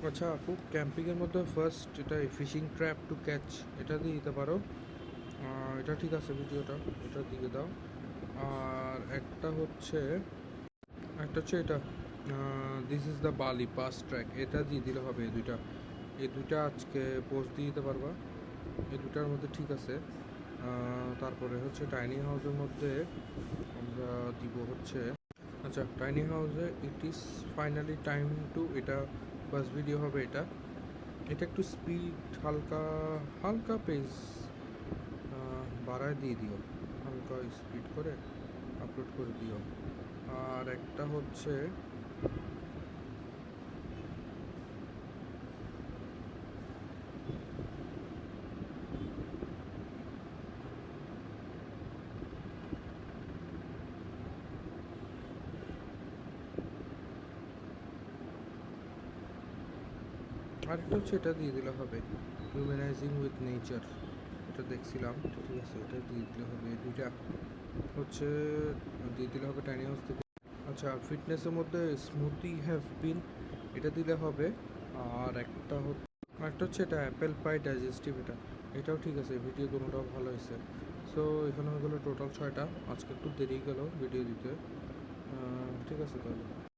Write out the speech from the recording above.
আচ্ছা আপু, ক্যাম্পিংয়ের মধ্যে ফার্স্ট এটা ফিশিং ট্র্যাপ টু ক্যাচ, এটা দিয়ে দিতে পারো। এটা ঠিক আছে, ভিডিওটা এটা দিয়ে দাও। আর একটা হচ্ছে এটা, দিস ইজ দ্য বালি পাস ট্র্যাক, এটা দিয়ে দিলে হবে। এই দুইটা আজকে পোস্ট দিয়ে দিতে পারবা। এই দুটার মধ্যে ঠিক আছে। তারপরে হচ্ছে টাইনি হাউসের মধ্যে আমরা দিব হচ্ছে, আচ্ছা টাইনি হাউসে it is finally time to, এটা ফার্স্ট ভিডিও হবে। এটা এটা একটু স্পিড হালকা হালকা পেজ বাড়ায় দিয়ে দিও, হালকা স্পিড করে আপলোড করে দিও। আর একটা হচ্ছে এটা দিয়ে দিলে হবে, হিউম্যানাইজিং উইথ নেচার। এটা দেখছিলাম, ঠিক আছে, এটা দিয়ে দিলে হবে। এই দুইটা হচ্ছে দিয়ে দিলে হবে টাইনি হাউস থেকে। আচ্ছা ফিটনেসের মধ্যে স্মুথি হ্যাভ বিন, এটা দিলে হবে। আর একটা হচ্ছে এটা অ্যাপেল পাই ডাইজেস্টিভ, এটাও ঠিক আছে। ভিডিও দুটোটাও ভালো হয়েছে। সো এখানে হয়ে গেলো টোটাল 6টা। আজকে একটু দেরি গেল ভিডিও দিতে। ঠিক আছে তাহলে।